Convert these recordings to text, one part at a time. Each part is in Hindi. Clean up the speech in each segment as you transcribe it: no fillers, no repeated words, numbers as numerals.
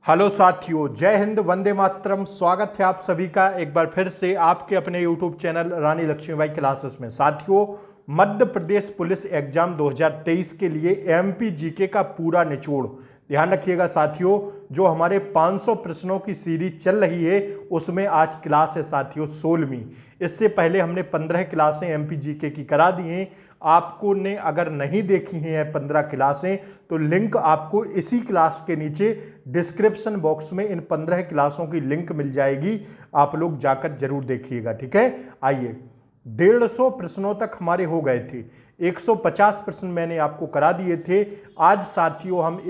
हेलो साथियों, जय हिंद, वंदे मातरम। स्वागत है आप सभी का एक बार फिर से आपके अपने यूट्यूब चैनल रानी लक्ष्मीबाई क्लासेस में। साथियों, मध्य प्रदेश पुलिस एग्जाम 2023 के लिए एमपी जीके का पूरा निचोड़ ध्यान रखिएगा साथियों। जो हमारे 500 प्रश्नों की सीरीज चल रही है उसमें आज क्लास है साथियों 16वीं। इससे पहले हमने 15 क्लासें एमपी जीके की करा दी हैं। आपको ने अगर नहीं देखी हैं 15 क्लासें तो लिंक आपको इसी क्लास के नीचे डिस्क्रिप्शन बॉक्स में इन 15 क्लासों की लिंक मिल जाएगी। आप लोग जाकर जरूर देखिएगा, ठीक है। आइए, 150 प्रश्नों तक हमारे हो गए थे। 150 प्रश्न मैंने आपको करा दिए थे। आज साथियों हम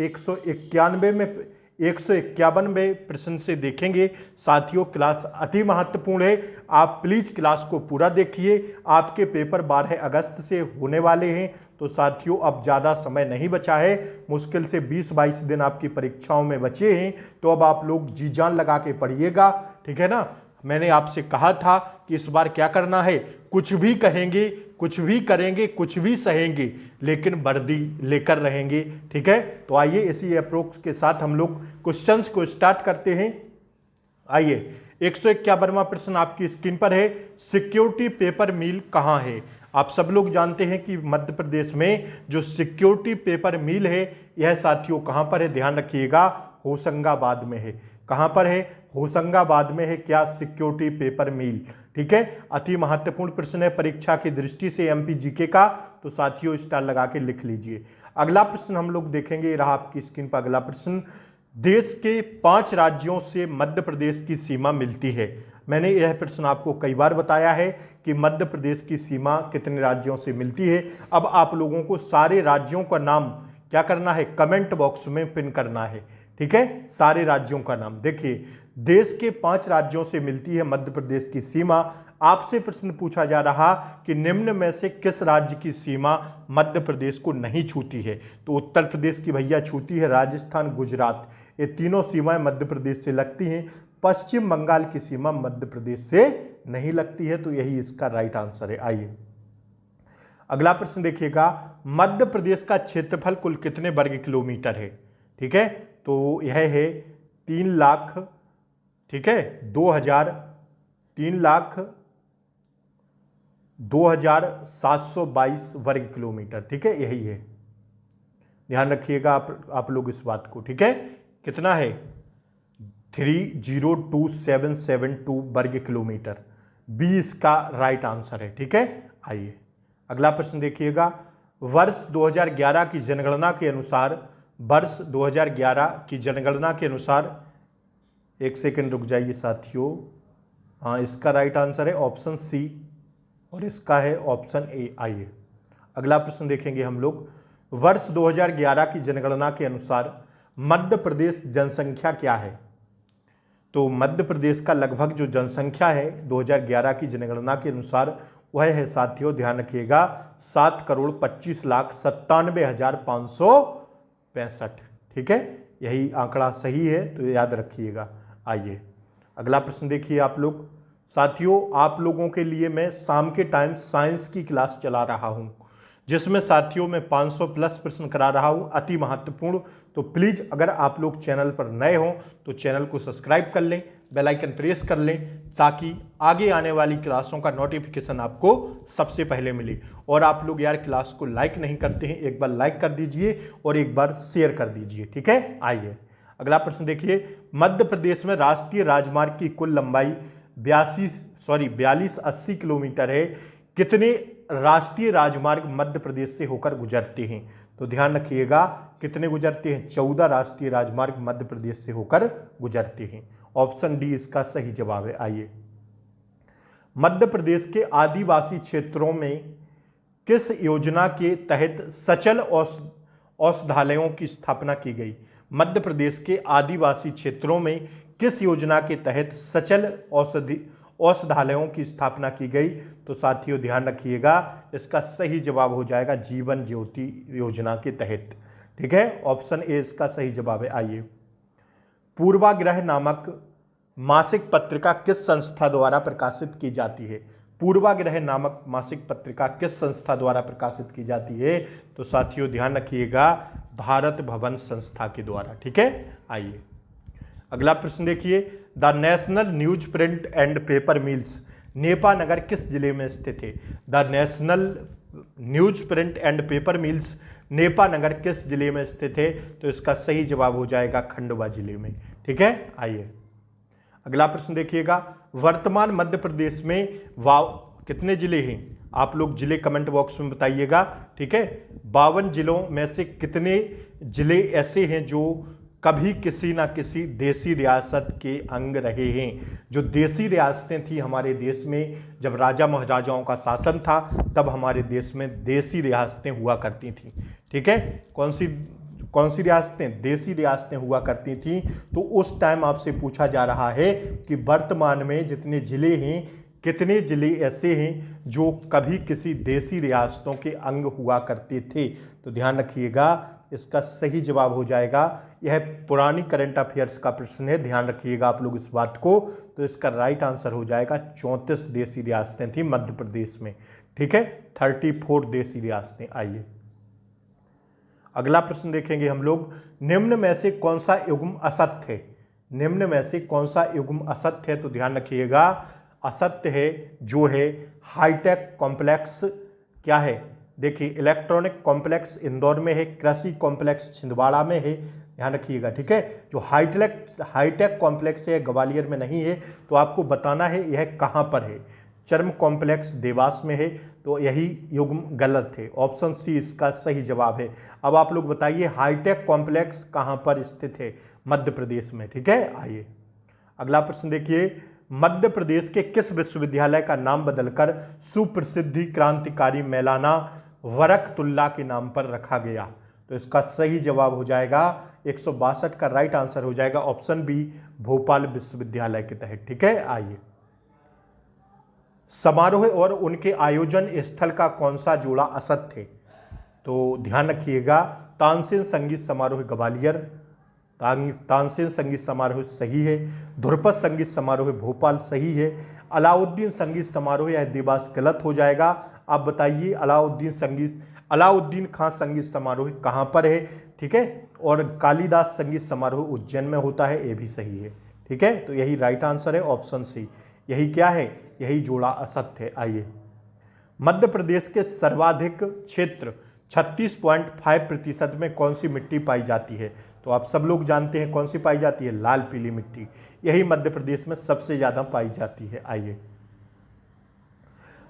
151वें प्रश्न से देखेंगे। साथियों, क्लास अति महत्वपूर्ण है, आप प्लीज क्लास को पूरा देखिए। आपके पेपर 12 अगस्त से होने वाले हैं, तो साथियों अब ज़्यादा समय नहीं बचा है। मुश्किल से 20-22 दिन आपकी परीक्षाओं में बचे हैं, तो अब आप लोग जी जान लगा के पढ़िएगा, ठीक है ना। मैंने आपसे कहा था कि इस बार क्या करना है, कुछ भी कहेंगे, कुछ भी करेंगे, कुछ भी सहेंगे, लेकिन वर्दी लेकर रहेंगे, ठीक है। तो आइए इसी अप्रोच के साथ हम लोग क्वेश्चंस को स्टार्ट करते हैं। आइए, 151वां प्रश्न आपकी स्क्रीन पर है। सिक्योरिटी पेपर मिल कहाँ है? आप सब लोग जानते हैं कि मध्य प्रदेश में जो सिक्योरिटी पेपर मिल है यह साथियों कहाँ पर है, ध्यान रखिएगा, होशंगाबाद में है। कहाँ पर है? होशंगाबाद में है क्या सिक्योरिटी पेपर मिल, ठीक है। अति महत्वपूर्ण प्रश्न है परीक्षा की दृष्टि से एमपी जीके का, तो साथियों स्टार लगा के लिख लीजिए। अगला प्रश्न हम लोग देखेंगे, रहा आपकी स्क्रीन पर अगला प्रश्न। देश के 5 राज्यों से मध्य प्रदेश की सीमा मिलती है। मैंने यह प्रश्न आपको कई बार बताया है कि मध्य प्रदेश की सीमा कितने राज्यों से मिलती है। अब आप लोगों को सारे राज्यों का नाम क्या करना है, कमेंट बॉक्स में पिन करना है, ठीक है। सारे राज्यों का नाम देखिए, देश के 5 राज्यों से मिलती है मध्य प्रदेश की सीमा। आपसे प्रश्न पूछा जा रहा कि निम्न में से किस राज्य की सीमा मध्य प्रदेश को नहीं छूती है? तो उत्तर प्रदेश की भैया छूती है, राजस्थान, गुजरात, ये तीनों सीमाएं मध्य प्रदेश से लगती हैं। पश्चिम बंगाल की सीमा मध्य प्रदेश से नहीं लगती है, तो यही इसका राइट आंसर है। आइए अगला प्रश्न देखिएगा, मध्य प्रदेश का क्षेत्रफल कुल कितने वर्ग किलोमीटर है? ठीक है, तो यह है 3 लाख, ठीक है, 3,02,722 वर्ग किलोमीटर, ठीक है, यही है। ध्यान रखिएगा आप लोग इस बात को, ठीक है। कितना है? 3,02,772 वर्ग किलोमीटर, बी इसका राइट आंसर है, ठीक है। आइए अगला प्रश्न देखिएगा, वर्ष 2011 की जनगणना के अनुसार, वर्ष 2011 की जनगणना के अनुसार, एक सेकंड रुक जाइए साथियों, हाँ इसका राइट आंसर है ऑप्शन सी और इसका है ऑप्शन ए। आइए अगला प्रश्न देखेंगे हम लोग, वर्ष 2011 की जनगणना के अनुसार मध्य प्रदेश जनसंख्या क्या है? तो मध्य प्रदेश का लगभग जो जनसंख्या है 2011 की जनगणना के अनुसार वह है साथियों, ध्यान रखिएगा, 7,25,97,565, ठीक है, यही आंकड़ा सही है, तो याद रखिएगा। आइए अगला प्रश्न देखिए आप लोग। साथियों, आप लोगों के लिए मैं शाम के टाइम साइंस की क्लास चला रहा हूं, जिसमें साथियों मैं 500 प्लस प्रश्न करा रहा हूं, अति महत्वपूर्ण। तो प्लीज अगर आप लोग चैनल पर नए हों तो चैनल को सब्सक्राइब कर लें, बेल आइकन प्रेस कर लें, ताकि आगे आने वाली क्लासों का नोटिफिकेशन आपको सबसे पहले मिले। और आप लोग यार क्लास को लाइक नहीं करते हैं, एक बार लाइक कर दीजिए और एक बार शेयर कर दीजिए, ठीक है। आइए अगला प्रश्न देखिए, मध्य प्रदेश में राष्ट्रीय राजमार्ग की कुल लंबाई 4280 किलोमीटर है। कितने राष्ट्रीय राजमार्ग मध्य प्रदेश से होकर गुजरते हैं? तो ध्यान रखिएगा, कितने गुजरते हैं? 14 राष्ट्रीय राजमार्ग मध्य प्रदेश से होकर गुजरते हैं। ऑप्शन डी इसका सही जवाब है। आइए, मध्य प्रदेश के आदिवासी क्षेत्रों में किस योजना के तहत सचल औषधालयों की स्थापना की गई? मध्य प्रदेश के आदिवासी क्षेत्रों में किस योजना के तहत सचल औषधालयों की स्थापना की गई? तो साथियों ध्यान रखिएगा, इसका सही जवाब हो जाएगा जीवन ज्योति योजना के तहत, ठीक है, ऑप्शन ए इसका सही जवाब है। आइए, पूर्वाग्रह नामक मासिक पत्रिका किस संस्था द्वारा प्रकाशित की जाती है? पूर्वाग्रह नामक मासिक पत्रिका किस संस्था द्वारा प्रकाशित की जाती है? तो साथियों ध्यान रखिएगा, भारत भवन संस्था के द्वारा, ठीक है। आइए अगला प्रश्न देखिए, the National Newsprint and Paper Mills Nepa Nagar किस जिले में स्थित है? The National Newsprint and Paper Mills Nepa Nagar किस जिले में स्थित है? तो इसका सही जवाब हो जाएगा खंडवा जिले में। ठीक है, आइए अगला प्रश्न देखिएगा, वर्तमान मध्य प्रदेश में कितने जिले हैं? आप लोग जिले कमेंट बॉक्स में बताइएगा। ठीक है, 52 जिलों में से कितने जिले ऐसे हैं जो कभी किसी ना किसी देसी रियासत के अंग रहे हैं? जो देसी रियासतें थी हमारे देश में, जब राजा महाराजाओं का शासन था तब हमारे देश में देसी रियासतें हुआ करती थी। ठीक है, कौन सी रियासतें? देसी रियासतें हुआ करती थी। तो उस टाइम आपसे पूछा जा रहा है कि वर्तमान में जितने जिले हैं, कितने जिले ऐसे हैं जो कभी किसी देसी रियासतों के अंग हुआ करते थे? तो ध्यान रखिएगा, इसका सही जवाब हो जाएगा, यह पुरानी करंट अफेयर्स का प्रश्न है, ध्यान रखिएगा आप लोग इस बात को। तो इसका राइट आंसर हो जाएगा 34 देसी रियासतें थी मध्य प्रदेश में। ठीक है, 34 देसी रियासतें। आइए अगला प्रश्न देखेंगे हम लोग, निम्न में से कौन सा युग्म असत्य है? निम्न में से कौन सा युग्म असत्य है? तो ध्यान रखिएगा, असत्य है जो है हाईटेक कॉम्प्लेक्स। क्या है? देखिए, इलेक्ट्रॉनिक कॉम्प्लेक्स इंदौर में है, कृषि कॉम्प्लेक्स छिंदवाड़ा में है, ध्यान रखिएगा। ठीक है, जो हाईटेक कॉम्प्लेक्स है ग्वालियर में नहीं है, तो आपको बताना है यह कहाँ पर है। चर्म कॉम्प्लेक्स देवास में है, तो यही युग्म गलत है, ऑप्शन सी इसका सही जवाब है। अब आप लोग बताइए हाईटेक कॉम्प्लेक्स कहाँ पर स्थित है? मध्य प्रदेश में। ठीक है, आइए अगला प्रश्न देखिए, मध्य प्रदेश के किस विश्वविद्यालय का नाम बदलकर सुप्रसिद्धि क्रांतिकारी मौलाना वरकतुल्ला के नाम पर रखा गया? तो इसका सही जवाब हो जाएगा 162 का राइट आंसर हो जाएगा ऑप्शन बी, भोपाल विश्वविद्यालय के तहत। ठीक है, आइए समारोह और उनके आयोजन स्थल का कौन सा जोड़ा असत्य है? तो ध्यान रखिएगा, तानसेन संगीत समारोह ग्वालियर, तानसेन संगीत समारोह सही है, ध्रुपद संगीत समारोह भोपाल सही है, अलाउद्दीन संगीत समारोह यह देवास गलत हो जाएगा। आप बताइए अलाउद्दीन खां संगीत समारोह कहाँ पर है? ठीक है, और कालिदास संगीत समारोह उज्जैन में होता है, ये भी सही है। ठीक है, तो यही राइट आंसर है ऑप्शन सी। यही क्या है? यही जोड़ा असत्य है। आइए मध्य प्रदेश के सर्वाधिक क्षेत्र 36.5% में कौन सी मिट्टी पाई जाती है? तो आप सब लोग जानते हैं कौन सी पाई जाती है, लाल पीली मिट्टी, यही मध्य प्रदेश में सबसे ज्यादा पाई जाती है। आइए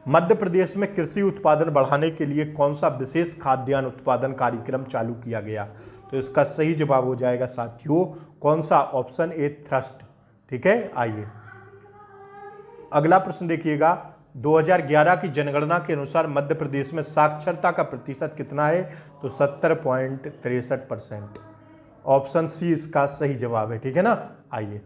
मध्य प्रदेश में कृषि उत्पादन बढ़ाने के लिए कौन सा विशेष खाद्यान्न उत्पादन कार्यक्रम चालू किया गया? तो इसका सही जवाब हो जाएगा साथियों कौन सा? Option A, thrust. ठीक है, आइए अगला प्रश्न देखिएगा, 2011 की जनगणना के अनुसार मध्य प्रदेश में साक्षरता का प्रतिशत कितना है? तो 70.63%, ऑप्शन सी इसका सही जवाब है। ठीक है ना, आइए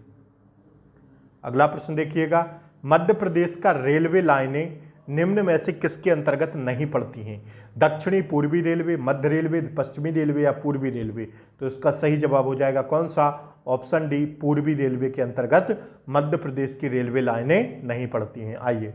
अगला प्रश्न देखिएगा, मध्य प्रदेश का रेलवे लाइनें निम्न में से किसके अंतर्गत नहीं पड़ती हैं? दक्षिणी पूर्वी रेलवे, मध्य रेलवे, पश्चिमी रेलवे या पूर्वी रेलवे? तो इसका सही जवाब हो जाएगा कौन सा? ऑप्शन डी, पूर्वी रेलवे के अंतर्गत मध्य प्रदेश की रेलवे लाइनें नहीं पड़ती हैं। आइए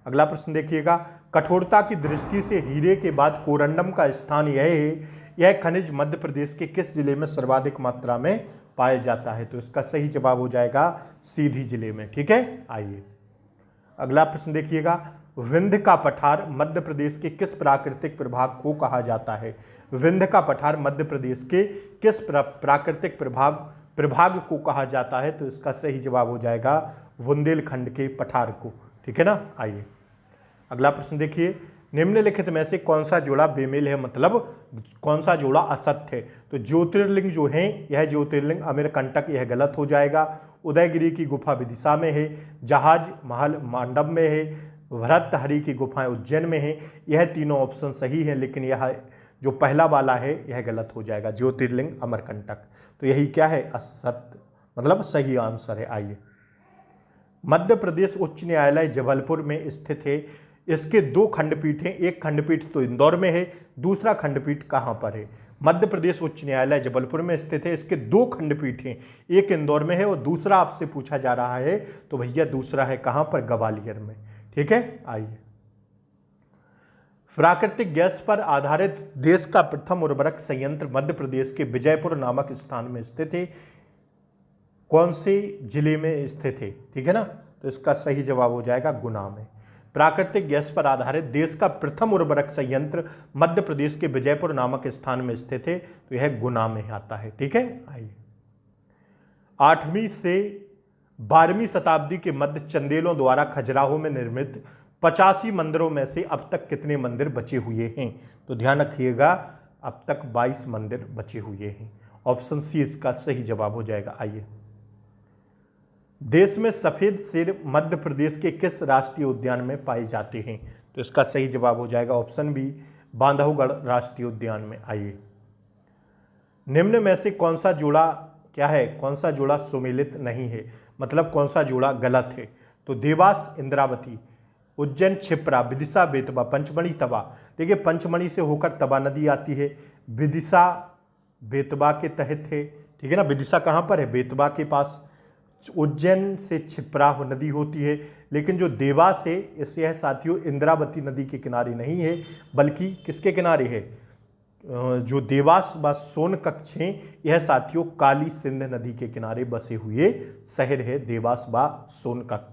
अगला प्रश्न देखिएगा, कठोरता की दृष्टि से हीरे के बाद कोरंडम का स्थान यह है, यह खनिज मध्य प्रदेश के किस जिले में सर्वाधिक मात्रा में पाया जाता है? तो इसका सही जवाब हो जाएगा सीधी जिले में। ठीक है, आइए अगला प्रश्न देखिएगा, विंध्य का पठार मध्य प्रदेश के किस प्राकृतिक प्रभाग को कहा जाता है? विंध्य का पठार मध्य प्रदेश के किस प्राकृतिक प्रभाग को कहा जाता है? तो इसका सही जवाब हो जाएगा बुंदेलखंड के पठार को। ठीक है ना, आइए अगला प्रश्न देखिए, निम्नलिखित में से कौन सा जोड़ा बेमेल है, मतलब कौन सा जोड़ा असत्य है? तो ज्योतिर्लिंग जो है, यह ज्योतिर्लिंग अमरकंटक, यह गलत हो जाएगा। उदयगिरी की गुफा विदिशा में है, जहाज महल मांडव में है, भरतहरि की गुफाएं उज्जैन में है। यह तीनों ऑप्शन सही है, लेकिन यह जो पहला वाला है यह गलत हो जाएगा, ज्योतिर्लिंग अमरकंटक। तो यही क्या है? असत्य, मतलब सही आंसर है। आइए मध्य प्रदेश उच्च न्यायालय जबलपुर में स्थित है, इसके 2 खंडपीठ हैं, एक खंडपीठ तो इंदौर में है, दूसरा खंडपीठ कहाँ पर है? मध्य प्रदेश उच्च न्यायालय जबलपुर में स्थित है, इसके 2 खंडपीठ हैं, एक इंदौर में है और दूसरा आपसे पूछा जा रहा है, तो भैया दूसरा है कहाँ पर? ग्वालियर में। ठीक है, आइए प्राकृतिक गैस पर आधारित देश का प्रथम उर्वरक संयंत्र मध्य प्रदेश के विजयपुर नामक स्थान में स्थित है, कौन से जिले में स्थित है, ठीक है ना। तो इसका सही जवाब हो जाएगा गुना में। प्राकृतिक गैस पर आधारित देश का प्रथम उर्वरक संयंत्र मध्य प्रदेश के विजयपुर नामक स्थान में स्थित है, तो यह गुना में आता है, ठीक है। आइए 8वीं से 12वीं शताब्दी के मध्य चंदेलों द्वारा खजुराहो में निर्मित 85 मंदिरों में से अब तक कितने मंदिर बचे हुए हैं, तो ध्यान रखिएगा अब तक 22 मंदिर बचे हुए हैं। ऑप्शन सी इसका सही जवाब हो जाएगा। आइए देश में सफेद शेर मध्य प्रदेश के किस राष्ट्रीय उद्यान में पाए जाते हैं, तो इसका सही जवाब हो जाएगा ऑप्शन बी बांधवगढ़ राष्ट्रीय उद्यान में। आइए निम्न में से कौन सा जोड़ा क्या है, कौन सा जोड़ा सुमेलित नहीं है, मतलब कौन सा जोड़ा गलत है, तो देवास इंद्रावती, उज्जैन क्षिप्रा, विदिशा बेतवा, पंचमढ़ी तवा। देखिए पंचमढ़ी से होकर तवा नदी आती है, विदिशा बेतवा के तहत है, ठीक है ना। विदिशा कहाँ पर है, बेतवा के पास। उज्जैन से क्षिप्रा नदी होती है, लेकिन जो देवास है इससे यह साथियों इंद्रावती नदी के किनारे नहीं है, बल्कि किसके किनारे है, जो देवास व सोनकच्छ हैं यह साथियों काली सिंध नदी के किनारे बसे हुए शहर है देवास व सोनकच्छ।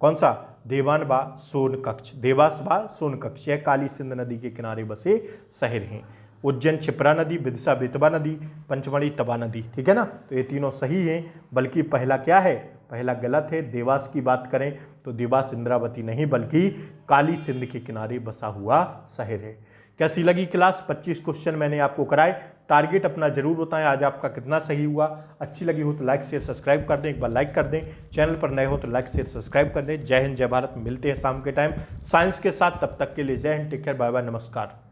कौन सा, देवान व सोनकच्छ, देवास व सोनकच्छ यह काली सिंध नदी के किनारे बसे शहर हैं। उज्जैन क्षिप्रा नदी, विदिशा बेतवा नदी, पंचमढ़ी तवा नदी, ठीक है ना। तो ये तीनों सही हैं, बल्कि पहला क्या है, पहला गलत है। देवास की बात करें तो देवास इंद्रावती नहीं बल्कि काली सिंध के किनारे बसा हुआ शहर है। कैसी लगी क्लास, 25 क्वेश्चन मैंने आपको कराए। टारगेट अपना जरूर बताएं आज आपका कितना सही हुआ। अच्छी लगी हो तो लाइक शेयर सब्सक्राइब कर दें, एक बार लाइक कर दें। चैनल पर नए हो तो लाइक शेयर सब्सक्राइब कर दें। जय हिंद जय भारत, मिलते हैं शाम के टाइम साइंस के साथ, तब तक के लिए जय हिंद, टेक केयर, बाय बाय, नमस्कार।